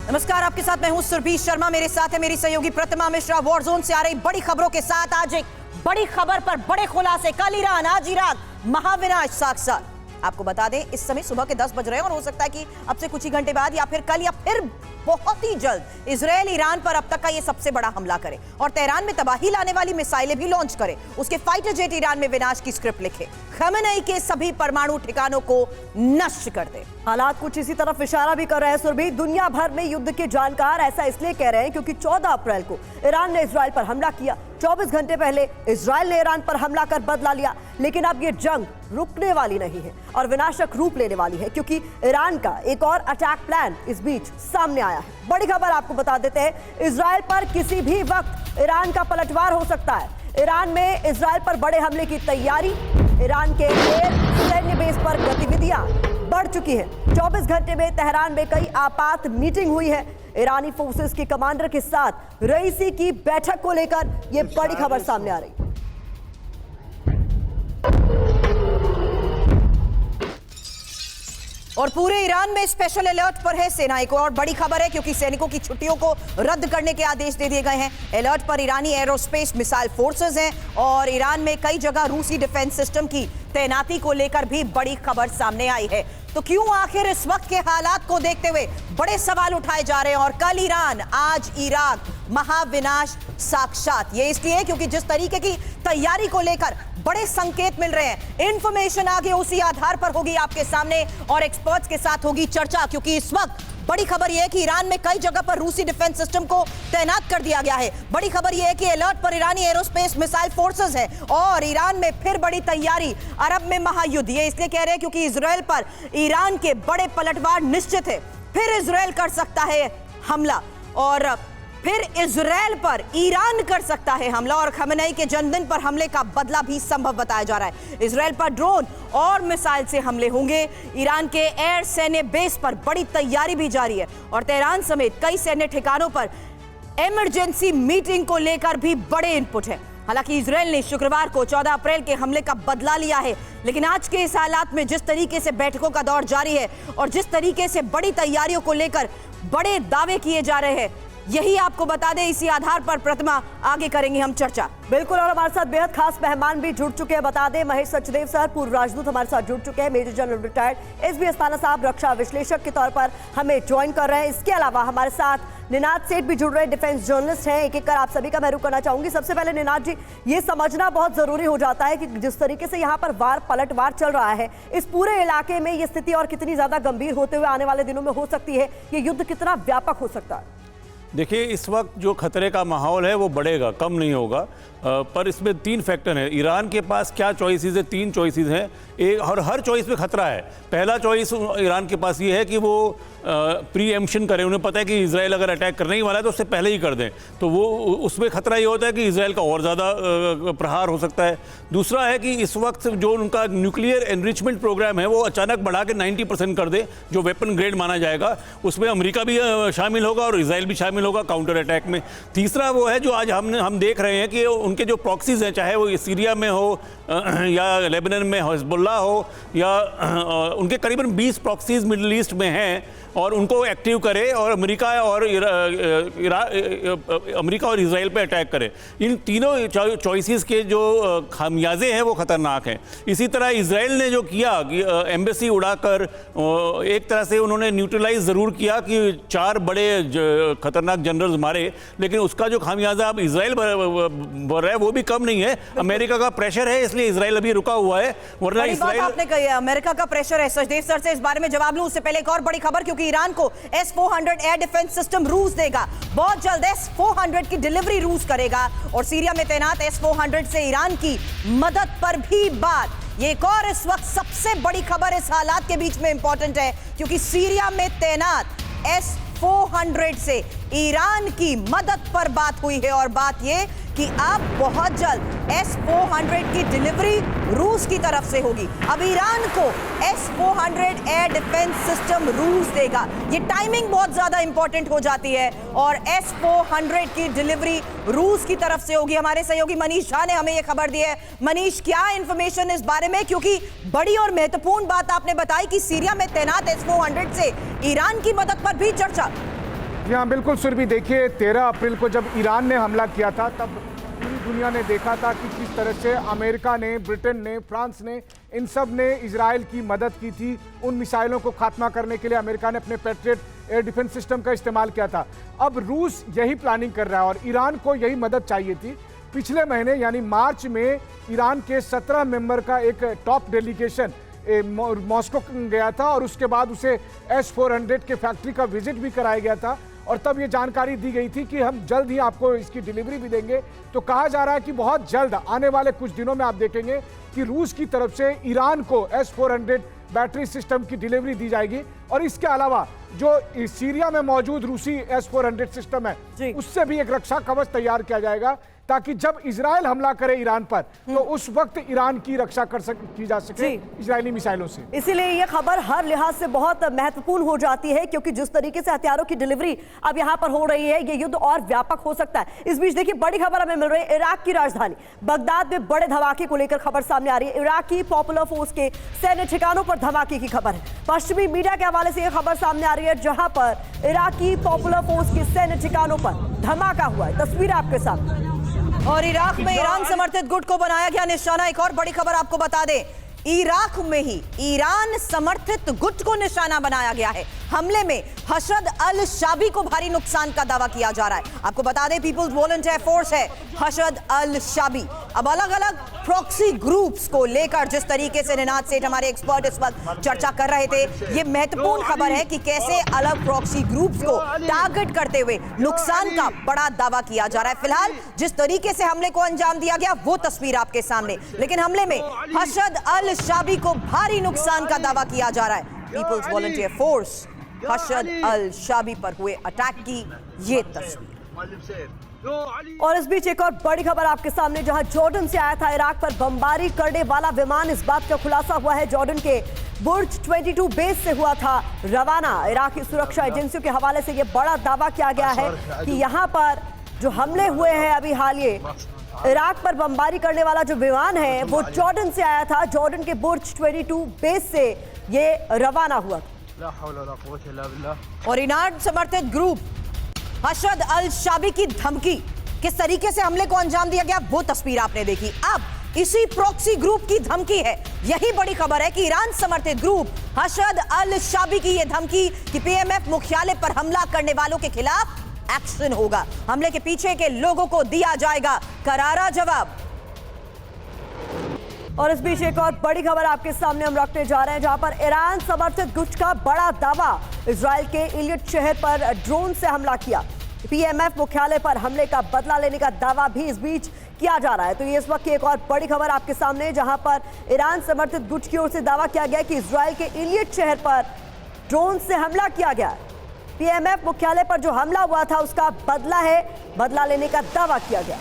नमस्कार, आपके साथ मैं हूं सुरभि शर्मा। मेरे साथ है मेरी सहयोगी प्रतिमा मिश्रा। वॉर जोन से आ रही बड़ी खबरों के साथ आज एक बड़ी खबर पर बड़े खुलासे। कल ईरान, आज इराक, महाविनाश साक्षात। आपको बता दें, इस समय सुबह के 10 बज रहे हैं और हो सकता है कि अब से कुछ ही घंटे बाद या फिर कल या फिर बहुत ही जल्द इजरायल ईरान पर अब तक का यह सबसे बड़ा हमला करे और तेहरान में तबाही लाने वाली मिसाइलें भी लॉन्च करे। उसके फाइटर जेट ईरान में विनाश की स्क्रिप्ट लिखे, खमेनेई के सभी परमाणु ठिकानों को नष्ट कर दे। हालात कुछ इसी तरफ इशारा भी कर रहे हैं सुरभि। दुनिया भर में युद्ध के जानकार ऐसा इसलिए कह रहे हैं क्योंकि 14 अप्रैल को ईरान ने इजरायल पर हमला किया। 24 घंटे पहले इजरायल ने ईरान पर हमला कर बदला लिया, लेकिन अब ये जंग रुकने वाली नहीं है और विनाशक रूप लेने वाली है क्योंकि ईरान का एक और अटैक प्लान इस बीच सामने आया है। बड़ी खबर आपको बता देते हैं, इजरायल पर किसी भी वक्त ईरान का पलटवार हो सकता है। ईरान में इजरायल पर बड़े हमले की तैयारी, ईरान के एयर सैन्य बेस पर गतिविधियां बढ़ चुकी है। 24 घंटे में तेहरान में कई आपात मीटिंग हुई है। ईरानी फोर्सेस के कमांडर के साथ रईसी की बैठक को लेकर यह बड़ी खबर सामने आ रही है। और पूरे ईरान में स्पेशल अलर्ट पर है सेना। एक और बड़ी खबर है क्योंकि सैनिकों की छुट्टियों को रद्द करने के आदेश दे दिए गए हैं। अलर्ट पर ईरानी एरोस्पेस मिसाइल फोर्सेस हैं और ईरान में कई जगह रूसी डिफेंस सिस्टम की तैनाती को लेकर भी बड़ी खबर सामने आई है। तो क्यों आखिर इस वक्त के हालात को देखते हुए बड़े सवाल उठाए जा रहे हैं। और कल ईरान, आज इराक, महाविनाश साक्षात। ये इसलिए क्योंकि जिस तरीके की तैयारी को लेकर बड़े संकेत मिल रहे हैं, इंफॉर्मेशन आगे उसी आधार पर होगी आपके सामने और एक्सपर्ट्स के साथ होगी चर्चा। क्योंकि इस वक्त बड़ी खबर यह है कि ईरान में कई जगह पर रूसी डिफेंस सिस्टम को तैनात कर दिया गया है। बड़ी खबर यह है कि अलर्ट पर ईरानी एरोस्पेस मिसाइल फोर्सेस है और ईरान में फिर बड़ी तैयारी, अरब में महायुद्ध। ये इसलिए कह रहे हैं क्योंकि इजरायल पर ईरान के बड़े पलटवार निश्चित है। फिर इजरायल कर सकता है हमला और फिर इजरायल पर ईरान कर सकता है हमला और खमेनेई के जन्मदिन पर हमले का बदला भी संभव बताया जा रहा है। इजरायल पर ड्रोन और मिसाइल से हमले होंगे। ईरान के एयर सैन्य बेस पर बड़ी तैयारी भी जारी है और तेहरान समेत कई सैन्य ठिकानों पर इमरजेंसी मीटिंग को लेकर भी बड़े इनपुट है। हालांकि इजरायल ने शुक्रवार को 14 अप्रैल के हमले का बदला लिया है, लेकिन आज के इस हालात में जिस तरीके से बैठकों का दौर जारी है और जिस तरीके से बड़ी तैयारियों को लेकर बड़े दावे किए जा रहे हैं, यही आपको बता दें। इसी आधार पर प्रतिमा आगे करेंगे हम चर्चा। बिल्कुल, और हमारे साथ बेहद खास मेहमान भी जुड़ चुके हैं। बता दें, महेश सचदेव सर, पूर्व राजदूत, हमारे साथ जुड़ चुके हैं। Major general retired SB Asthana साहब रक्षा विश्लेषक के तौर पर हमें ज्वाइन कर रहे हैं। इसके अलावा हमारे साथ निनाद सेठ भी जुड़ रहे हैं, डिफेंस जर्नलिस्ट हैं। एक एक कर आप सभी का मैं रुख करना चाहूंगी। सबसे पहले निनाद जी, ये समझना बहुत जरूरी हो जाता है कि जिस तरीके से यहाँ पर वार पलटवार चल रहा है, इस पूरे इलाके में ये स्थिति और कितनी ज्यादा गंभीर होते हुए आने वाले दिनों में हो सकती है, ये युद्ध कितना व्यापक हो सकता है। देखिए, इस वक्त जो खतरे का माहौल है वो बढ़ेगा, कम नहीं होगा। पर इसमें 3 फैक्टर हैं। ईरान के पास क्या चॉइसेस है? 3 चॉइसेस हैं एक, और हर चॉइस में खतरा है। पहला चॉइस ईरान के पास ये है कि वो प्री एम्प्शन करें। उन्हें पता है कि इजराइल अगर अटैक करने ही वाला है तो उससे पहले ही कर दें, तो वो उसमें खतरा ये होता है कि इजराइल का और ज़्यादा प्रहार हो सकता है। दूसरा है कि इस वक्त जो उनका न्यूक्लियर एनरिचमेंट प्रोग्राम है वो अचानक बढ़ा के 90% कर दे, जो वेपन ग्रेड माना जाएगा। उसमें अमेरिका भी शामिल होगा और इजराइल भी शामिल होगा काउंटर अटैक में। तीसरा वो है जो आज हम देख रहे हैं कि उनके जो प्रॉक्सीज हैं, चाहे वो सीरिया में हो या लेबनान में हिजबुल्लाह हो या उनके करीबन 20 प्रॉक्सीज मिडिल ईस्ट में हैं, और उनको एक्टिव करे और अमेरिका और इजराइल पे अटैक करे। इन तीनों चॉइसेस के जो खामियाजे हैं वो खतरनाक हैं। इसी तरह इजराइल ने जो किया कि एम्बेसी उड़ाकर एक तरह से उन्होंने न्यूट्रलाइज ज़रूर किया कि 4 बड़े खतरनाक जनरल्स मारे, लेकिन उसका जो खामियाजा अब इजराइल भर रहा है वो भी कम नहीं है। अमेरिका का प्रेशर है, इसलिए इजराइल अभी रुका हुआ है, वरना इजराइल। आपने कही अमेरिका का प्रेशर है। सचदेव सर से इस बारे में जवाब लूं उससे पहले एक और बड़ी खबर, क्योंकि ईरान को S-400 एयर डिफेंस सिस्टम रूस देगा। बहुत जल्द S-400 की डिलीवरी रूस करेगा और सीरिया में तैनात S-400 से ईरान की मदद पर भी बात। ये एक और इस वक्त सबसे बड़ी खबर इस हालात के बीच में इंपॉर्टेंट है, क्योंकि सीरिया में तैनात S-400 से ईरान की मदद पर बात हुई है और बात यह कि अब बहुत जल्द S-400 की डिलीवरी रूस की तरफ से होगी। अब ईरान को S-400 एयर डिफेंस सिस्टम रूस देगा। ये टाइमिंग बहुत ज्यादा इंपॉर्टेंट हो जाती है और S-400 की डिलीवरी रूस की तरफ से होगी। हमारे सहयोगी मनीष झा ने हमें ये खबर दी है। मनीष, क्या इंफॉर्मेशन इस बारे में, क्योंकि बड़ी और महत्वपूर्ण बात आपने बताई कि सीरिया में तैनात S-400 से ईरान की मदद पर भी चर्चा। जी हाँ, बिल्कुल सुरभि। देखिए, 13 अप्रैल को जब ईरान ने हमला किया था तब पूरी दुनिया ने देखा था कि किस तरह से अमेरिका ने, ब्रिटेन ने, फ्रांस ने, इन सब ने इजराइल की मदद की थी। उन मिसाइलों को खात्मा करने के लिए अमेरिका ने अपने पैट्रियट एयर डिफेंस सिस्टम का इस्तेमाल किया था। अब रूस यही प्लानिंग कर रहा है और ईरान को यही मदद चाहिए थी। पिछले महीने यानी मार्च में ईरान के 17 मेंबर का एक टॉप डेलीगेशन मॉस्को गया था और उसके बाद उसे S-400 के फैक्ट्री का विजिट भी कराया गया था और तब ये जानकारी दी गई थी कि हम जल्द ही आपको इसकी डिलीवरी भी देंगे। तो कहा जा रहा है कि बहुत जल्द आने वाले कुछ दिनों में आप देखेंगे कि रूस की तरफ से ईरान को S-400 बैटरी सिस्टम की डिलीवरी दी जाएगी। और इसके अलावा जो सीरिया में मौजूद रूसी S-400 सिस्टम है उससे भी एक रक्षा कवच तैयार किया जाएगा ताकि जब इजराइल हमला करे ईरान पर तो उस वक्त ईरान की रक्षा की जा सके इजरायली मिसाइलों से। इसीलिए ये खबर हर लिहाज से बहुत महत्वपूर्ण हो जाती है क्योंकि जिस तरीके से हथियारों की डिलीवरी अब यहाँ पर हो रही है, ये युद्ध और व्यापक हो सकता है। इस बीच देखिए, बड़ी खबर हमें मिल रही है। इराक की राजधानी बगदाद में बड़े धमाके को लेकर खबर सामने आ रही है। इराकी पॉपुलर फोर्स के सैन्य ठिकानों पर धमाके की खबर है। पश्चिमी मीडिया के हवाले से यह खबर सामने आ रही है जहां पर इराकी पॉपुलर फोर्स के सैन्य ठिकानों पर धमाका हुआ है। तस्वीर आपके सामने। और इराक में ईरान समर्थित गुट को बनाया गया निशाना। एक और बड़ी खबर आपको बता दें, इराक में ही ईरान समर्थित गुट को निशाना बनाया गया है। हमले में हशद अल शाबी को भारी नुकसान का दावा किया जा रहा है। आपको बता दें, पीपल्स वॉलंटियर फोर्स है हशद अल शाबी। अब अलग अलग प्रॉक्सी ग्रुप्स को लेकर जिस तरीके से निनाद सेठ हमारे एक्सपर्ट इस वक्त चर्चा कर रहे थे, ये महत्वपूर्ण खबर है कि कैसे अलग प्रॉक्सी ग्रुप्स को टारगेट करते हुए नुकसान का बड़ा दावा किया जा रहा है। फिलहाल जिस तरीके से हमले को अंजाम दिया गया वो तस्वीर आपके सामने, लेकिन हमले में हशद अल शाबी को भारी नुकसान का दावा किया जा रहा है। पीपल्स वॉलंटियर फोर्स हशद अल शाबी पर हुए अटैक की ये तस्वीर। और इस बीच एक और बड़ी खबर आपके सामने, जहां जॉर्डन से आया था इराक पर बमबारी करने वाला विमान। इस बात का खुलासा हुआ है जॉर्डन के बुर्ज 22 बेस से हुआ था रवाना। इराकी सुरक्षा एजेंसियों के हवाले से यह बड़ा दावा किया गया है कि यहां पर जो हमले हुए हैं अभी हाल ये इराक पर बमबारी करने वाला जो विमान है वो जॉर्डन से आया था। जॉर्डन के बुर्ज 22 बेस से ये रवाना हुआ। और ईरान समर्थित ग्रुप हशद अल शाबी की धमकी, किस तरीके से हमले को अंजाम दिया गया वो तस्वीर आपने देखी। अब इसी प्रॉक्सी ग्रुप की धमकी है, यही बड़ी खबर है कि ईरान समर्थित ग्रुप हशद अल शाबी की यह धमकी कि पीएमएफ मुख्यालय पर हमला करने वालों के खिलाफ एक्शन होगा, हमले के पीछे के लोगों को दिया जाएगा करारा जवाब। और इस बीच एक और बड़ी खबर आपके सामने हम रखने जा रहे हैं, जहां पर ईरान समर्थित गुट का बड़ा दावा, इजराइल के इलियट शहर पर ड्रोन से हमला किया। पीएमएफ मुख्यालय पर हमले का बदला लेने का दावा भी इस बीच किया जा रहा है। तो ये इस वक्त की एक और बड़ी खबर आपके सामने, जहां पर ईरान समर्थित गुट की ओर से दावा किया गया कि इजराइल के इलियट शहर पर ड्रोन से हमला किया गया। पीएमएफ मुख्यालय पर जो हमला हुआ था उसका बदला है, बदला लेने का दावा किया गया।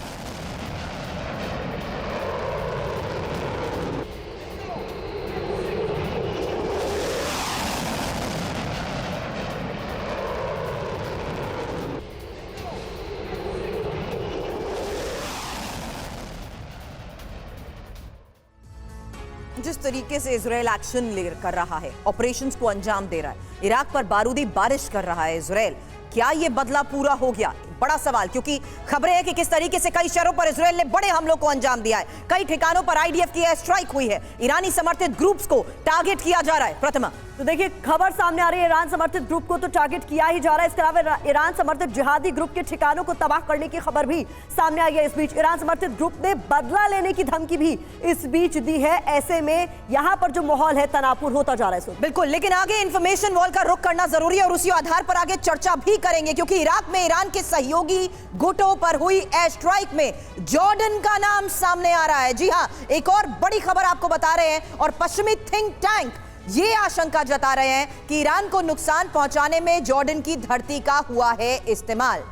जिस तरीके से इजराइल एक्शन कर रहा है, ऑपरेशंस को अंजाम दे रहा है, इराक पर बारूदी बारिश कर रहा है इजराइल, क्या यह बदला पूरा हो गया? बड़ा सवाल, क्योंकि खबरें हैं कि किस तरीके से कई शहरों पर इजराइल ने बड़े हमलों को अंजाम दिया है। कई ठिकानों पर आईडीएफ की एयर स्ट्राइक हुई है, ईरानी समर्थित ग्रुप्स को टारगेट किया जा रहा है। प्रतिमा, तो देखिए खबर सामने आ रही है, ईरान समर्थित ग्रुप को तो टारगेट किया ही जा रहा है, इसके अलावा ईरान समर्थित जिहादी ग्रुप के ठिकानों को तबाह करने की खबर भी सामने आई है। इस बीच ईरान समर्थित ग्रुप ने बदला लेने की धमकी भी इस बीच दी है। ऐसे में यहाँ पर जो माहौल है तनावपूर्ण होता जा रहा है। बिल्कुल, लेकिन आगे इंफॉर्मेशन वॉल का रुख करना जरूरी है और उसी आधार पर आगे चर्चा भी करेंगे, क्योंकि इराक में ईरान के सहयोगी गुटों पर हुई एयर स्ट्राइक में जॉर्डन का नाम सामने आ रहा है। जी हां, एक और बड़ी खबर आपको बता रहे हैं और पश्चिमी थिंक टैंक ये आशंका जता रहे हैं कि ईरान को नुकसान पहुंचाने में जॉर्डन की धरती का हुआ है इस्तेमाल।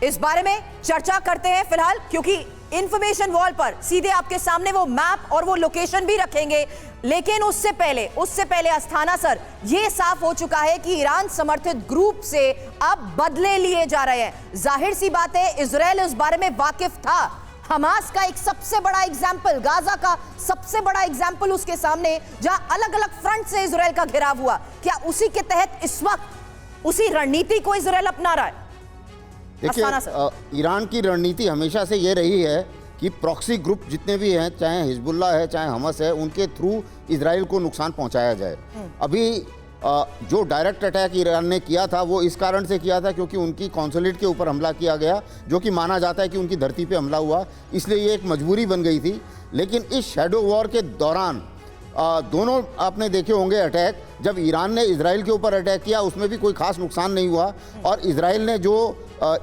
इस बारे में चर्चा करते हैं फिलहाल, क्योंकि इंफॉर्मेशन वॉल पर सीधे आपके सामने वो मैप और वो लोकेशन भी रखेंगे, लेकिन उससे पहले अस्थाना सर, ये साफ हो चुका है कि ईरान समर्थित ग्रुप से अब बदले लिए जा रहे हैं। जाहिर सी बात है इजराइल इस बारे में वाकिफ था। हमास का एक सबसे बड़ा एग्जाम्पल, गाजा का सबसे बड़ा एग्जाम्पल उसके सामने, जहां अलग अलग फ्रंट से इजराइल का घेराव हुआ, क्या उसी के तहत इस वक्त उसी रणनीति को इजराइल अपना रहा है? देखिए, ईरान की रणनीति हमेशा से ये रही है कि प्रॉक्सी ग्रुप जितने भी हैं, चाहे हिजबुल्लाह है चाहे हमस है, उनके थ्रू इजराइल को नुकसान पहुंचाया जाए। अभी जो डायरेक्ट अटैक ईरान ने किया था वो इस कारण से किया था क्योंकि उनकी कॉन्सुलेट के ऊपर हमला किया गया, जो कि माना जाता है कि उनकी धरती पे हमला हुआ, इसलिए ये एक मजबूरी बन गई थी। लेकिन इस शैडो वॉर के दौरान दोनों आपने देखे होंगे अटैक, जब ईरान ने इजराइल के ऊपर अटैक किया उसमें भी कोई खास नुकसान नहीं हुआ, और इजराइल ने जो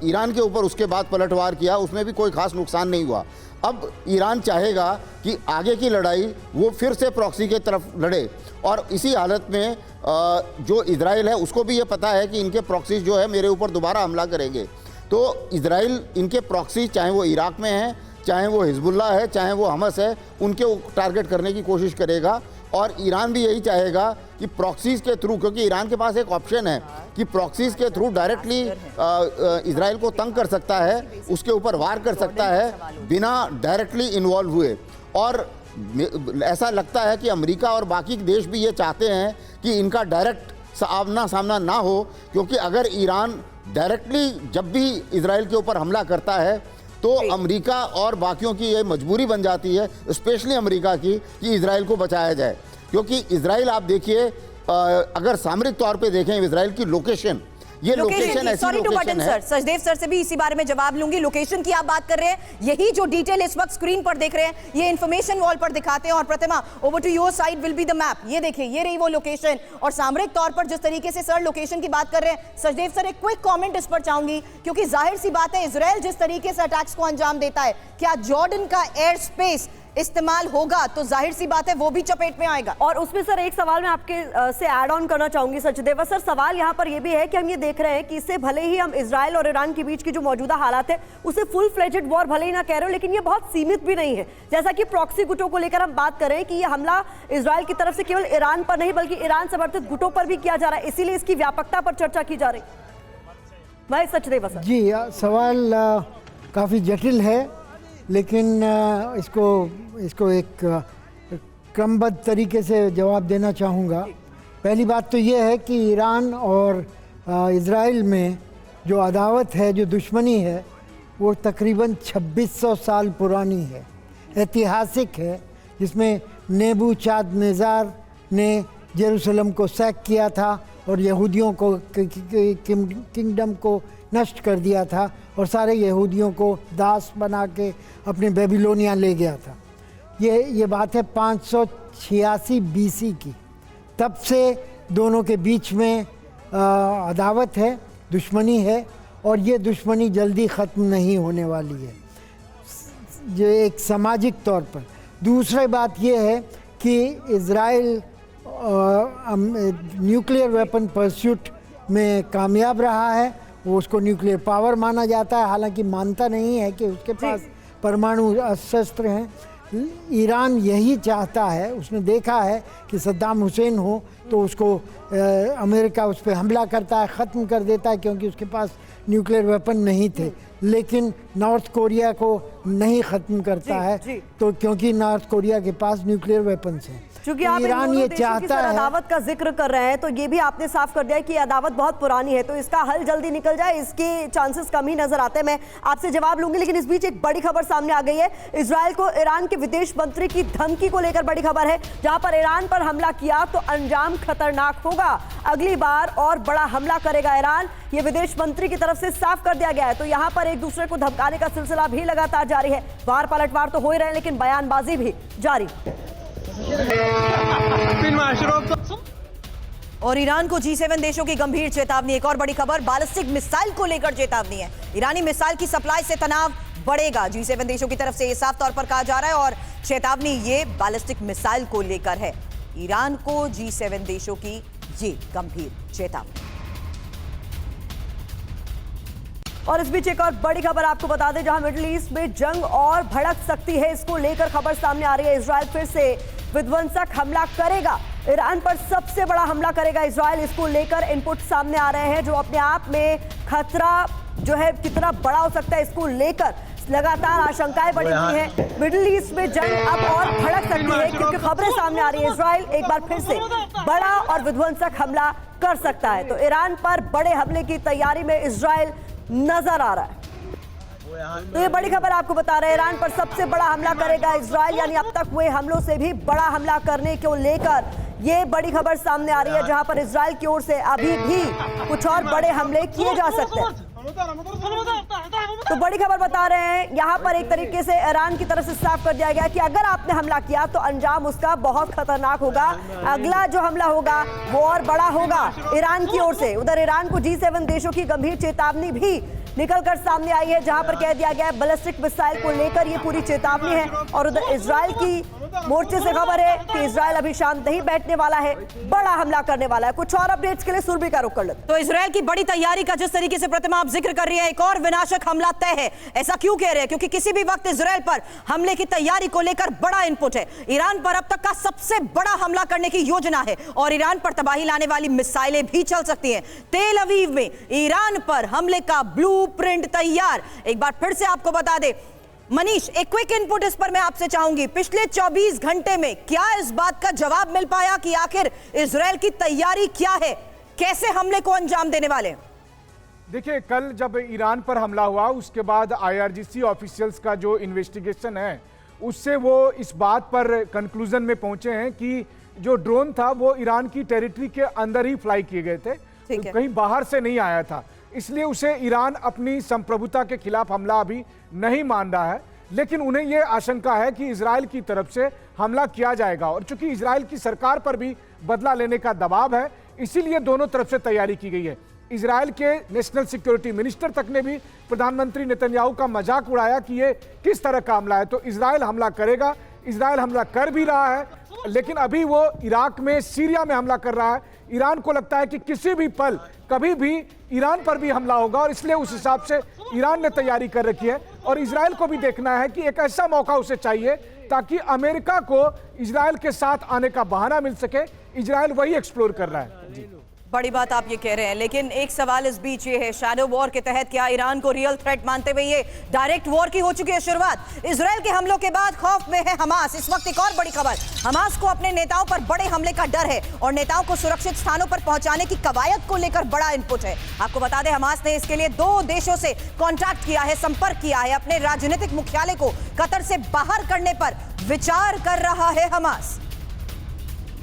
ईरान के ऊपर उसके बाद पलटवार किया उसमें भी कोई खास नुकसान नहीं हुआ। अब ईरान चाहेगा कि आगे की लड़ाई वो फिर से प्रॉक्सी के तरफ लड़े, और इसी हालत में जो इजराइल है उसको भी ये पता है कि इनके प्रॉक्सीज जो है मेरे ऊपर दोबारा हमला करेंगे। तो इजराइल इनके प्रॉक्सी, चाहे वो इराक में है, चाहे वो हिजबुल्लाह है, चाहे वो हमस है, उनके टारगेट करने की कोशिश करेगा। और ईरान भी यही चाहेगा कि प्रॉक्सीज के थ्रू, क्योंकि ईरान के पास एक ऑप्शन है कि प्रॉक्सीज के थ्रू डायरेक्टली इजराइल को तंग कर सकता है, उसके ऊपर वार कर सकता है बिना डायरेक्टली इन्वॉल्व हुए। और ऐसा लगता है कि अमेरिका और बाकी देश भी ये चाहते हैं कि इनका डायरेक्ट आमना सामना ना हो, क्योंकि अगर ईरान डायरेक्टली जब भी इजराइल के ऊपर हमला करता है तो अमेरिका और बाकियों की ये मजबूरी बन जाती है, स्पेशली अमेरिका की, कि इजराइल को बचाया जाए। क्योंकि इजराइल, आप देखिए, अगर सामरिक तौर पे देखें इजराइल की लोकेशन, ये लोकेशन ऐसी लोकेशन है। सचदेव सर से भी इसी बारे में जवाब लूंगी। लोकेशन की आप बात कर रहे हैं, यही जो डिटेल इस वक्त स्क्रीन पर देख रहे हैं, ये इंफॉर्मेशन वॉल पर दिखाते हैं। और Pratima, over to your side will be the map. ये देखिए, ये रही वो लोकेशन, और सामरिक तौर पर जिस तरीके से सर लोकेशन की बात कर रहे हैं, सचदेव सर एक क्विक कमेंट इस पर चाहूंगी, क्योंकि जाहिर सी बात है इजराइल जिस तरीके से अटैक्स को अंजाम देता है, क्या जॉर्डन का एयर स्पेस इस्तेमाल होगा तो जाहिर सी बात है वो भी चपेट में आएगा। और उसमें सर एक सवाल मैं आपके से ऐड ऑन करना चाहूंगी सचदेव सर। सवाल यहाँ पर ये भी है कि हम ये देख रहे हैं कि इससे भले ही हम इजराइल और ईरान के बीच की जो मौजूदा हालात है उसे फुल फ्लेजेड वॉर भले ही ना कह रहे हो, लेकिन ये बहुत सीमित भी नहीं है। जैसा कि प्रॉक्सी गुटों को लेकर हम बात कर रहे हैं कि ये हमला इजराइल की तरफ से केवल ईरान पर नहीं बल्कि ईरान समर्थित गुटों पर भी किया जा रहा है, इसीलिए इसकी व्यापकता पर चर्चा की जा रही। भाई सचदेव सर जी, सवाल काफ़ी जटिल है, लेकिन इसको एक क्रमबद्ध तरीके से जवाब देना चाहूँगा। पहली बात तो ये है कि ईरान और इज़राइल में जो अदावत है, जो दुश्मनी है, वो तकरीबन 2600 साल पुरानी है, ऐतिहासिक है, जिसमें नेबूचादनेज़ार ने जेरूसलम को सैक किया था और यहूदियों को किंगडम को नष्ट कर दिया था और सारे यहूदियों को दास बना के अपने बेबीलोनिया ले गया था। ये बात है 586 BC की। तब से दोनों के बीच में अदावत है, दुश्मनी है, और ये दुश्मनी जल्दी ख़त्म नहीं होने वाली है, जो एक सामाजिक तौर पर। दूसरी बात ये है कि इज़राइल न्यूक्लियर वेपन परस्यूट में कामयाब रहा है। वो उसको न्यूक्लियर पावर माना जाता है, हालांकि मानता नहीं है कि उसके पास परमाणु शस्त्र हैं। ईरान यही चाहता है, उसने देखा है कि सद्दाम हुसैन हो तो उसको अमेरिका उस पर हमला करता है, ख़त्म कर देता है, क्योंकि उसके पास न्यूक्लियर वेपन नहीं थे। लेकिन नॉर्थ कोरिया को नहीं ख़त्म करता है, तो क्योंकि नॉर्थ कोरिया के पास न्यूक्लियर वेपन्स हैं। क्योंकि आप ईरान ये चाहता है, अदावत का जिक्र कर रहे हैं, तो ये भी आपने साफ कर दिया है कि अदावत बहुत पुरानी है, तो इसका हल जल्दी निकल जाए इसके चांसेस कम ही नजर आते हैं। मैं आपसे जवाब लूंगी, लेकिन इस बीच एक बड़ी खबर सामने आ गई है। इजराइल को ईरान के विदेश मंत्री की धमकी को लेकर बड़ी खबर है, जहां पर ईरान पर हमला किया तो अंजाम खतरनाक होगा, अगली बार और बड़ा हमला करेगा ईरान, ये विदेश मंत्री की तरफ से साफ कर दिया गया है। तो यहाँ पर एक दूसरे को धमकाने का सिलसिला भी लगातार जारी है, वार पलटवार तो हो ही रहे हैं, लेकिन बयानबाजी भी जारी। और ईरान को G7 देशों की गंभीर चेतावनी। एक और बड़ी खबर, बैलिस्टिक मिसाइल को लेकर चेतावनी है। ईरानी मिसाइल की सप्लाई से तनाव बढ़ेगा, G7 देशों की तरफ से ये साफ तौर पर कहा जा रहा है। और चेतावनी ये बैलिस्टिक मिसाइल को लेकर है, ईरान को G7 देशों की ये गंभीर चेतावनी। और इस बीच एक और बड़ी खबर आपको बता दें, जहां मिडिल ईस्ट में जंग और भड़क सकती है, इसको लेकर खबर सामने आ रही है। इजराइल फिर से विध्वंसक हमला करेगा, ईरान पर सबसे बड़ा हमला करेगा इजराइल, इसको लेकर इनपुट सामने आ रहे हैं, जो अपने आप में खतरा जो है कितना बड़ा हो सकता है, इसको लेकर लगातार आशंकाएं बढ़ी हुई हैं। मिडिल ईस्ट में जंग अब और भड़क सकती है, क्योंकि खबरें सामने आ रही है इजराइल एक बार फिर से बड़ा और विध्वंसक हमला कर सकता है। तो ईरान पर बड़े हमले की तैयारी में इजराइल नजर आ रहा है। तो ये बड़ी खबर आपको बता रहे हैं, ईरान पर सबसे बड़ा हमला करेगा इजराइल, यानी अब तक हुए हमलों से भी बड़ा हमला करने को लेकर ये बड़ी खबर सामने आ रही है, जहां पर इजराइल की ओर से अभी भी कुछ और बड़े हमले किए जा सकते हैं। तो बड़ी खबर बता रहे हैं, यहां पर एक तरीके से ईरान की तरफ से साफ कर दिया गया कि अगर आपने हमला किया तो अंजाम उसका बहुत खतरनाक होगा, अगला जो हमला होगा वो और बड़ा होगा ईरान की ओर से। उधर ईरान को G7 देशों की गंभीर चेतावनी भी निकलकर सामने आई है, जहां पर कह दिया गया है बैलिस्टिक मिसाइल को लेकर ये पूरी चेतावनी है। और उधर इजराइल की मोर्चे से खबर है कि इजराइल अभी शांत नहीं बैठने वाला है, बड़ा हमला करने वाला है। कुछ और अपडेट्स के लिए सुरभि का रुख कर लेते। तो इजराइल की बड़ी तैयारी का जिस तरीके से प्रतिमा आप जिक्र कर रही है, एक और विनाशक हमला तय है, ऐसा क्यों कह रहे हैं? क्योंकि किसी भी वक्त इजराइल पर हमले की तैयारी को लेकर बड़ा इनपुट है। ईरान पर अब तक का सबसे बड़ा हमला करने की योजना है और ईरान पर तबाही लाने वाली मिसाइलें भी चल सकती हैं। तेल अवीव में ईरान पर हमले का ब्लूप्रिंट तैयार। एक बार फिर से आपको बता दें, मनीष, एक क्विक इनपुट इस पर मैं आपसे चाहूंगी। पिछले 24 घंटे में क्या इस बात का जवाब मिल पाया कि आखिर इजराइल की तैयारी क्या है, कैसे हमले को अंजाम देने वाले? देखिए, कल जब ईरान पर हमला हुआ उसके बाद IRGC ऑफिशियल्स का जो इन्वेस्टिगेशन है उससे वो इस बात पर कंक्लूजन में पहुंचे हैं कि जो ड्रोन था वो ईरान की टेरिटरी के अंदर ही फ्लाई किए गए थे, तो कहीं बाहर से नहीं आया था। इसलिए उसे ईरान अपनी संप्रभुता के खिलाफ हमला अभी नहीं मान रहा है, लेकिन उन्हें यह आशंका है कि इजराइल की तरफ से हमला किया जाएगा। और चूंकि इजराइल की सरकार पर भी बदला लेने का दबाव है, इसीलिए दोनों तरफ से तैयारी की गई है। इजराइल के नेशनल सिक्योरिटी मिनिस्टर तक ने भी प्रधानमंत्री नेतन्याहू का मजाक उड़ाया कि ये किस तरह का हमला है। तो इजराइल हमला करेगा, इजराइल हमला कर भी रहा है, लेकिन अभी वो इराक में, सीरिया में हमला कर रहा है। ईरान को लगता है कि किसी भी पल कभी भी ईरान पर भी हमला होगा और इसलिए उस हिसाब से ईरान ने तैयारी कर रखी है। और इजराइल को भी देखना है कि एक ऐसा मौका उसे चाहिए ताकि अमेरिका को इजराइल के साथ आने का बहाना मिल सके। इजराइल वही एक्सप्लोर कर रहा है। जी, बड़ी बात आप ये कह रहे हैं, लेकिन एक सवाल इस बीच ये है, शैडो वॉर के तहत क्या ईरान को रियल थ्रेट मानते हुए ये डायरेक्ट वॉर की हो चुकी है शुरुआत? इजराइल के हमलों के बाद खौफ में है हमास। इस वक्त एक और बड़ी खबर, हमास को अपने नेताओं पर बड़े हमले का डर है और नेताओं को सुरक्षित स्थानों पर पहुंचाने की कवायद को लेकर बड़ा इनपुट है। आपको बता दें, हमास ने इसके लिए 2 देशों से कॉन्टैक्ट किया है, संपर्क किया है। अपने राजनीतिक मुख्यालय को कतर से बाहर करने पर विचार कर रहा है हमास।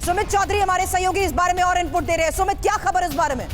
सुमित चौधरी हमारे सहयोगी इस बारे में और इनपुट दे रहे हैं। सुमित, क्या खबर इस बारे में?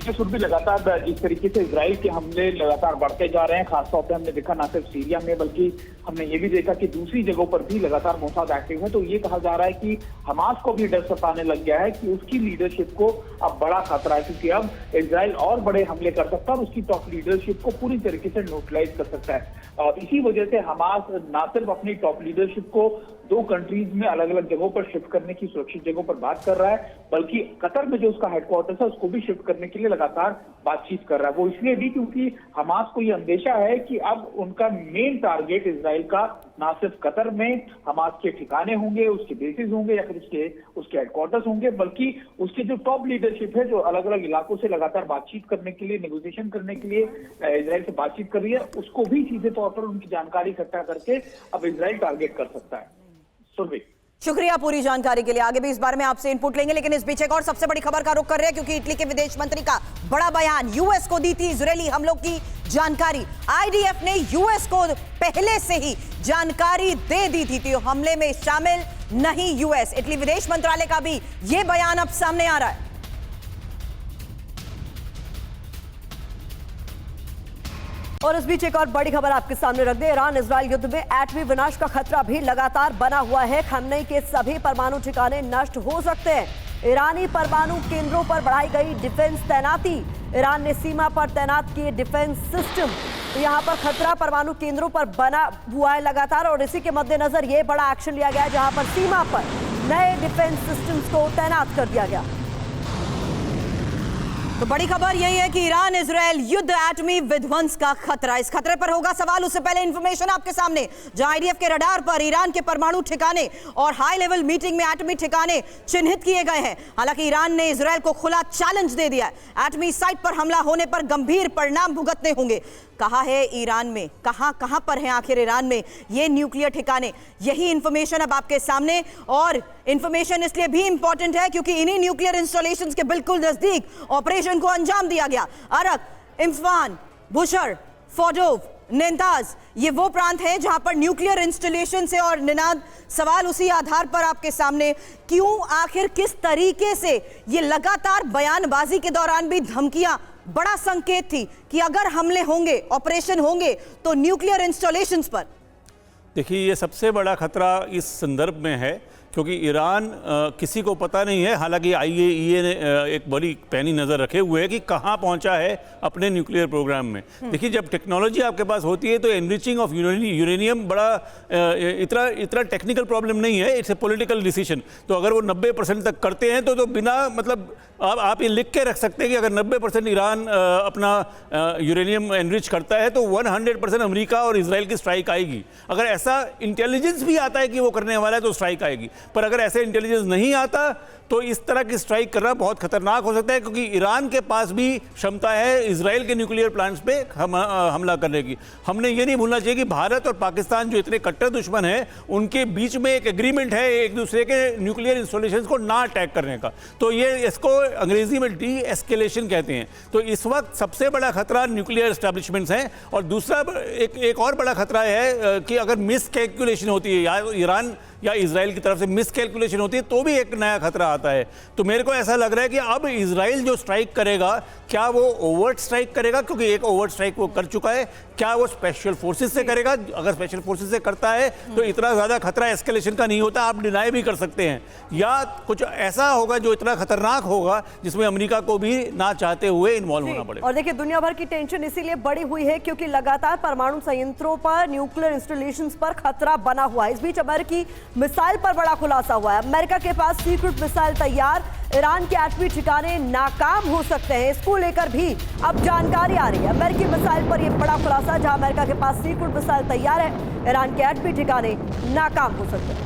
सुरभि, लगातार जिस तरीके से इजराइल के हमले लगातार बढ़ते जा रहे हैं, खासतौर पे हमने देखा ना सिर्फ सीरिया में बल्कि हमने ये भी देखा कि दूसरी जगहों पर भी लगातार मोसाद एक्टिव है। तो ये कहा जा रहा है कि हमास को भी डर सताने लग गया है कि उसकी लीडरशिप को अब बड़ा खतरा है, क्योंकि अब इजराइल और बड़े हमले कर सकता है और उसकी टॉप लीडरशिप को पूरी तरीके से न्यूट्रलाइज कर सकता है। और इसी वजह से हमास ना सिर्फ अपनी टॉप लीडरशिप को 2 कंट्रीज में अलग अलग जगहों पर शिफ्ट करने की, सुरक्षित जगहों पर बात कर रहा है, बल्कि कतर में जो उसका हेडक्वार्टर्स है उसको भी शिफ्ट करने के लिए लगातार बातचीत कर रहा है। वो इसलिए भी क्योंकि हमास को ये अंदेशा है कि अब उनका मेन टारगेट इजराइल का ना सिर्फ कतर में हमास के ठिकाने होंगे, उसके बेसिस होंगे या फिर उसके हेडक्वार्टर्स होंगे, बल्कि उसके जो टॉप लीडरशिप है जो अलग अलग इलाकों से लगातार बातचीत करने के लिए, नेगोशिएशन करने के लिए इजराइल से बातचीत कर रही है, उसको भी सीधे तौर पर उनकी जानकारी इकट्ठा करके अब इजराइल टारगेट कर सकता है। सुरभि, शुक्रिया पूरी जानकारी के लिए। आगे भी इस बारे में आपसे इनपुट लेंगे, लेकिन इस बीच एक और सबसे बड़ी खबर का रुख कर रहे हैं, क्योंकि इटली के विदेश मंत्री का बड़ा बयान। यूएस को दी थी इजरायली हमलों की जानकारी। आईडीएफ ने यूएस को पहले से ही जानकारी दे दी थी, तो हमले में शामिल नहीं यूएस। इटली विदेश मंत्रालय का भी यह बयान अब सामने आ रहा है। और इस बीच एक और बड़ी खबर आपके सामने रख दे, ईरान इजराइल युद्ध में एटमी विनाश का खतरा भी लगातार बना हुआ है। खमनई के सभी परमाणु ठिकाने नष्ट हो सकते हैं। ईरानी परमाणु केंद्रों पर बढ़ाई गई डिफेंस तैनाती। ईरान ने सीमा पर तैनात किए डिफेंस सिस्टम। तो यहाँ पर खतरा परमाणु केंद्रों पर बना हुआ है लगातार, और इसी के मद्देनजर ये बड़ा एक्शन लिया गया, जहां पर सीमा पर नए डिफेंस सिस्टम्स को तैनात कर दिया गया। तो बड़ी खबर यही है कि ईरान इजराइल युद्ध एटमी विध्वंस का खतरा। इस खतरे पर होगा सवाल, उससे पहले इंफॉर्मेशन आपके सामने, जहां आईडीएफ के रडार पर ईरान के परमाणु ठिकाने और हाई लेवल मीटिंग में एटमी ठिकाने चिन्हित किए गए हैं। हालांकि ईरान ने इजराइल को खुला चैलेंज दे दिया है। एटमी साइट पर हमला होने पर गंभीर परिणाम भुगतने होंगे। कहां है ईरान में, कहां पर है आखिर ईरान में ये न्यूक्लियर ठिकाने, यही इंफॉर्मेशन अब आपके सामने। और इंफॉर्मेशन इसलिए भी इंपॉर्टेंट है क्योंकि इन्हीं न्यूक्लियर इंस्टॉलेशंस के बिल्कुल नजदीक ऑपरेशन को अंजाम दिया गया। अरक, इम्फान, बुशर, फोडोव, नेंताज, ये वो प्रांत है जहां पर न्यूक्लियर इंस्टॉलेशन से और निनाद सवाल उसी आधार पर आपके सामने, क्यों, आखिर किस तरीके से ये लगातार बयानबाजी के दौरान भी धमकियां बड़ा संकेत थी कि अगर हमले होंगे, ऑपरेशन होंगे तो न्यूक्लियर इंस्टॉलेशंस पर। देखिए, ये सबसे बड़ा खतरा इस संदर्भ में है क्योंकि ईरान किसी को पता नहीं है, हालांकि IAEA ने एक बड़ी पैनी नज़र रखे हुए है कि कहाँ पहुँचा है अपने न्यूक्लियर प्रोग्राम में। देखिए, जब टेक्नोलॉजी आपके पास होती है तो एनरिचिंग ऑफ यूरेनियम बड़ा इतना टेक्निकल प्रॉब्लम नहीं है, इट्स ए पॉलिटिकल डिसीजन। तो अगर वो 90% तक करते हैं तो बिना मतलब आप ये लिख के रख सकते हैं कि अगर 90% ईरान अपना यूरेनियम एनरिच करता है तो 100% अमेरिका और इजराइल की स्ट्राइक आएगी। अगर ऐसा इंटेलिजेंस भी आता है कि वो करने वाला है तो स्ट्राइक आएगी, पर अगर ऐसे इंटेलिजेंस नहीं आता तो इस तरह की स्ट्राइक करना बहुत खतरनाक हो सकता है क्योंकि ईरान के पास भी क्षमता है इजराइल के न्यूक्लियर प्लांट्स पे हमला करने की। हमने ये नहीं भूलना चाहिए कि भारत और पाकिस्तान जो इतने कट्टर दुश्मन हैं उनके बीच में एक एग्रीमेंट है एक दूसरे के न्यूक्लियर इंस्टॉलेशंस को ना अटैक करने का, तो ये इसको अंग्रेजी में डी एस्केलेशन कहते हैं। तो इस वक्त सबसे बड़ा खतरा न्यूक्लियर एस्टैब्लिशमेंट्स हैं। और दूसरा एक और बड़ा खतरा है कि अगर मिस कैलकुलेशन होती है या ईरान या इजराइल की तरफ से मिस कैलकुलेशन होती है तो भी एक नया खतरा आता है। तो मेरे को ऐसा लग रहा है कि अब इजराइल जो स्ट्राइक करेगा, क्या वो ओवर्ट स्ट्राइक करेगा, क्योंकि एक ओवर्ट स्ट्राइक वो कर चुका है, क्या वो स्पेशल फोर्सेस से करेगा? अगर स्पेशल फोर्सेस से करता है तो इतना ज़्यादा खतरा एस्केलेशन का नहीं होता, आप डिनाई भी कर सकते हैं, या कुछ ऐसा होगा जो इतना खतरनाक होगा जिसमें अमेरिका को भी ना चाहते हुए इन्वॉल्व होना पड़ेगा। और देखिए, दुनिया भर की टेंशन इसीलिए बढ़ी हुई है क्योंकि लगातार परमाणु संयंत्रों पर, न्यूक्लियर इंस्टॉलेशंस पर खतरा बना हुआ है। इस बीच अमेरिकी मिसाइल पर बड़ा खुलासा हुआ है। अमेरिका के पास सीक्रेट मिसाइल तैयार, ईरान के एटमी ठिकाने नाकाम हो सकते हैं, इसको लेकर भी अब जानकारी आ रही है। अमेरिकी मिसाइल पर यह बड़ा खुलासा, जहां अमेरिका के पास सीक्रेट मिसाइल तैयार है, ईरान के एटमी ठिकाने नाकाम हो सकते हैं।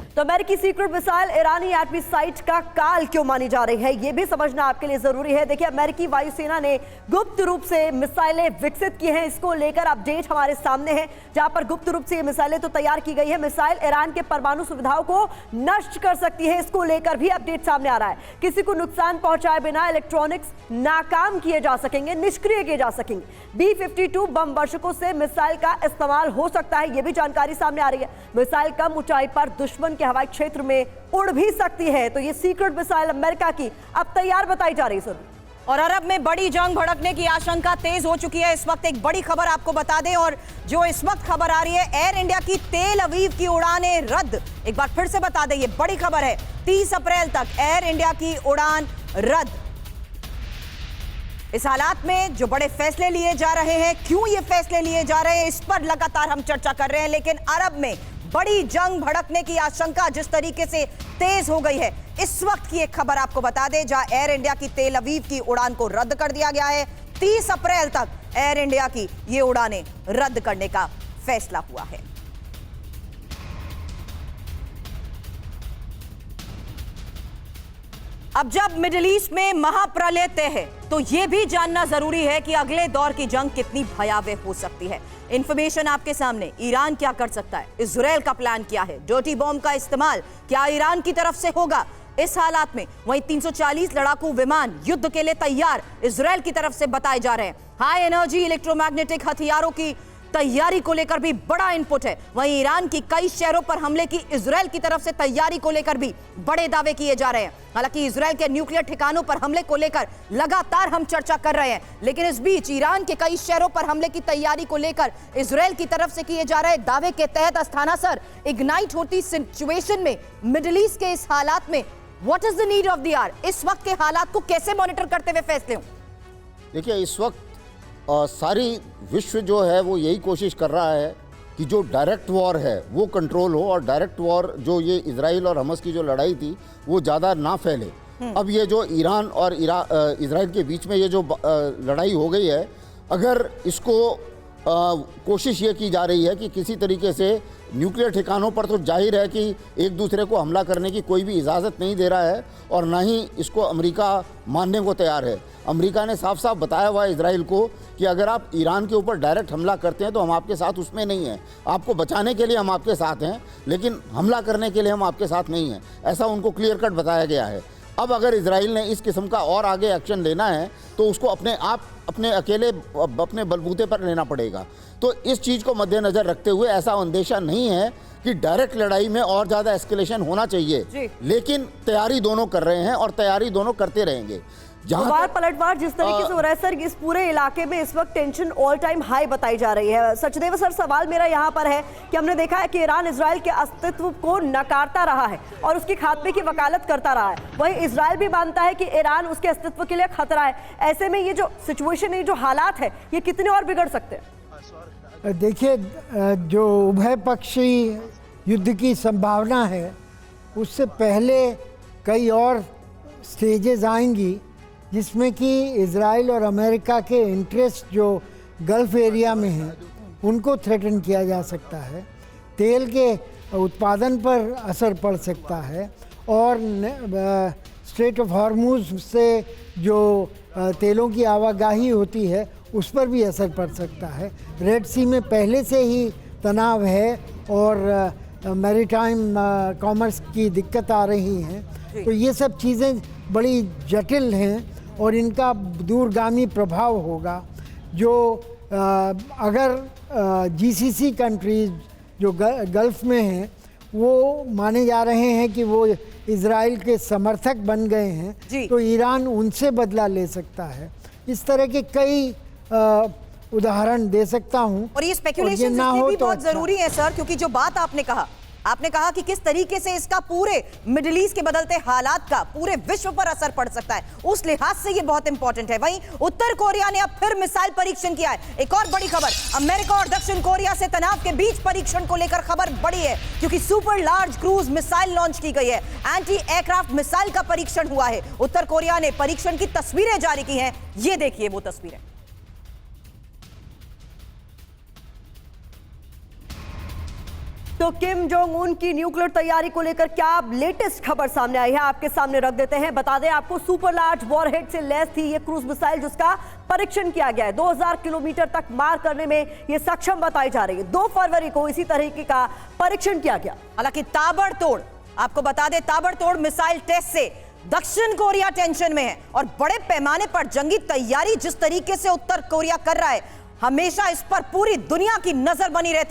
तो अमेरिकी सीक्रेट मिसाइल ईरानी एटमी साइट का काल क्यों मानी जा रही है, यह भी समझना आपके लिए जरूरी है। देखिए, अमेरिकी वायुसेना ने गुप्त रूप से मिसाइलें विकसित की हैं, इसको लेकर अपडेट हमारे सामने है, जहां पर गुप्त रूप से ये मिसाइलें तो तैयार की गई है। मिसाइल ईरान के परमाणु सुविधाओं को नष्ट कर सकती है, इसको लेकर भी अपडेट सामने आ रहा है। किसी को नुकसान पहुंचाए बिना इलेक्ट्रॉनिक्स नाकाम किए जा सकेंगे, निष्क्रिय किए जा सकेंगे। B-52 बम वर्षकों से मिसाइल का इस्तेमाल हो सकता है, यह भी जानकारी सामने आ रही है। मिसाइल कम ऊंचाई पर दुश्मन के हवाई क्षेत्र में उड़ भी सकती है। तो ये सीक्रेट मिसाइल अमेरिका की अब तैयार बताई जा रही है। और अरब में बड़ी जंग भड़कने की आशंका तेज हो चुकी है। इस वक्त एक बड़ी खबर आपको बता दें, और जो इस वक्त खबर आ रही है, एयर इंडिया की तेल अवीव की उड़ानें रद्द। एक बार फिर से बता दें, ये बड़ी खबर है, 30 अप्रैल तक एयर इंडिया की उड़ान रद्द। इस हालात में जो बड़े फैसले लिए जा रहे हैं, क्यों ये फैसले लिए जा रहे हैं, इस पर लगातार हम चर्चा कर रहे हैं। लेकिन अरब में बड़ी जंग भड़कने की आशंका जिस तरीके से तेज हो गई है, इस वक्त की एक खबर आपको बता दें, जहां एयर इंडिया की तेल अवीव की उड़ान को रद्द कर दिया गया है। 30 अप्रैल तक एयर इंडिया की ये उड़ानें रद्द करने का फैसला हुआ है। अब जब मिडिल ईस्ट में महाप्रलय तय है तो यह भी जानना जरूरी है कि अगले दौर की जंग कितनी भयावह हो सकती है। इंफॉर्मेशन आपके सामने, ईरान क्या कर सकता है, इजराइल का प्लान क्या है, डर्टी बॉम्ब का इस्तेमाल क्या ईरान की तरफ से होगा इस हालात में। वहीं 340 लड़ाकू विमान युद्ध के लिए तैयार इजराइल की तरफ से बताए जा रहे हैं। हाई एनर्जी इलेक्ट्रोमैग्नेटिक हथियारों की तैयारी को लेकर भी बड़ा इनपुट है। वहीं ईरान की कई शहरों पर हमले की इजराइल की तरफ से तैयारी को लेकर भी बड़े दावे किए जा रहे हैं। हालांकि इजराइल के न्यूक्लियर ठिकानों पर हमले को लेकर लगातार हम चर्चा कर रहे हैं, लेकिन इस बीच ईरान के कई शहरों पर हमले की तैयारी को लेकर इजराइल की तरफ से किए जा रहे दावे के तहत अस्थाना सर, इग्नाइट होती सिचुएशन में, मिडिल ईस्ट के इस हालात में what is the need of the hour, इस वक्त के हालात को कैसे मॉनिटर करते हुए फैसले हों? देखिए, इस वक्त सारी विश्व जो है वो यही कोशिश कर रहा है कि जो डायरेक्ट वॉर है वो कंट्रोल हो, और डायरेक्ट वॉर जो ये इजराइल और हमास की जो लड़ाई थी वो ज़्यादा ना फैले। अब ये जो ईरान और इजराइल के बीच में ये जो लड़ाई हो गई है, अगर इसको कोशिश ये की जा रही है कि किसी तरीके से न्यूक्लियर ठिकानों पर, तो जाहिर है कि एक दूसरे को हमला करने की कोई भी इजाज़त नहीं दे रहा है और ना ही इसको अमेरिका मानने को तैयार है। अमेरिका ने साफ साफ बताया हुआ है इजराइल को कि अगर आप ईरान के ऊपर डायरेक्ट हमला करते हैं तो हम आपके साथ उसमें नहीं हैं, आपको बचाने के लिए हम आपके साथ हैं, लेकिन हमला करने के लिए हम आपके साथ नहीं हैं, ऐसा उनको क्लियर कट बताया गया है। अब अगर इजराइल ने इस किस्म का और आगे एक्शन लेना है तो उसको अपने अकेले अपने बलबूते पर लेना पड़ेगा। तो इस चीज़ को मद्देनज़र रखते हुए ऐसा अंदेशा नहीं है कि डायरेक्ट लड़ाई में और ज़्यादा एस्केलेशन होना चाहिए, लेकिन तैयारी दोनों कर रहे हैं और तैयारी दोनों करते रहेंगे। वार पलटवार जिस तरीके से हो रहा है सर, इस पूरे इलाके में इस वक्त टेंशन ऑल टाइम हाई बताई जा रही है। सचदेव सर, सवाल मेरा यहाँ पर है कि हमने देखा है कि ईरान इजराइल के अस्तित्व को नकारता रहा है और उसकी खात्मे की वकालत करता रहा है, वहीं इजराइल भी मानता है कि ईरान उसके अस्तित्व के लिए खतरा है। ऐसे में ये जो सिचुएशन है, जो हालात है, ये कितने और बिगड़ सकते हैं? देखिए, जो उभय पक्षी युद्ध की संभावना है, उससे पहले कई और स्टेजेस आएंगी जिसमें कि इजराइल और अमेरिका के इंटरेस्ट जो गल्फ एरिया में हैं उनको थ्रेटन किया जा सकता है, तेल के उत्पादन पर असर पड़ सकता है और स्ट्रेट ऑफ हॉर्मुज से जो तेलों की आवाजाही होती है उस पर भी असर पड़ सकता है। रेड सी में पहले से ही तनाव है और मैरीटाइम कॉमर्स की दिक्कत आ रही हैं, तो ये सब चीज़ें बड़ी जटिल हैं और इनका दूरगामी प्रभाव होगा। जो अगर जीसीसी कंट्रीज जो गल्फ में हैं वो माने जा रहे हैं कि वो इजराइल के समर्थक बन गए हैं, तो ईरान उनसे बदला ले सकता है। इस तरह के कई उदाहरण दे सकता हूं। और ये स्पेकुलेशन भी बहुत जरूरी है सर, क्योंकि जो बात आपने कहा कि किस तरीके से इसका पूरे मिडिल ईस्ट के बदलते हालात का पूरे विश्व पर असर पड़ सकता है, उस लिहाज से ये बहुत इंपॉर्टेंट है। वहीं उत्तर कोरिया ने अब फिर मिसाइल परीक्षण किया है। एक और बड़ी खबर, अमेरिका और दक्षिण कोरिया से तनाव के बीच परीक्षण को लेकर खबर बड़ी है, क्योंकि super large cruise missile launch की गई है। एंटी एयरक्राफ्ट मिसाइल का परीक्षण हुआ है। उत्तर कोरिया ने परीक्षण की तस्वीरें जारी की हैं, ये देखिए वो तस्वीरें। तो किम जोंग उन की न्यूक्लियर तैयारी को लेकर क्या लेटेस्ट खबर सामने आई है, आपके सामने रख देते हैं। बता दें आपको, सुपर लार्ज वॉरहेड से लैस थी ये क्रूज मिसाइल, जिसका परीक्षण किया गया है। 2000 किलोमीटर तक मार करने में ये सक्षम बताई जा रही है। 2 फरवरी को इसी तरीके का परीक्षण किया गया। हालांकि ताबड़तोड़, आपको बता दें, ताबड़तोड़ मिसाइल टेस्ट से दक्षिण कोरिया टेंशन में है और बड़े पैमाने पर जंगी तैयारी जिस तरीके से उत्तर कोरिया कर रहा है, हमेशा इस पर पूरी दुनिया की नजर बनी रहती है।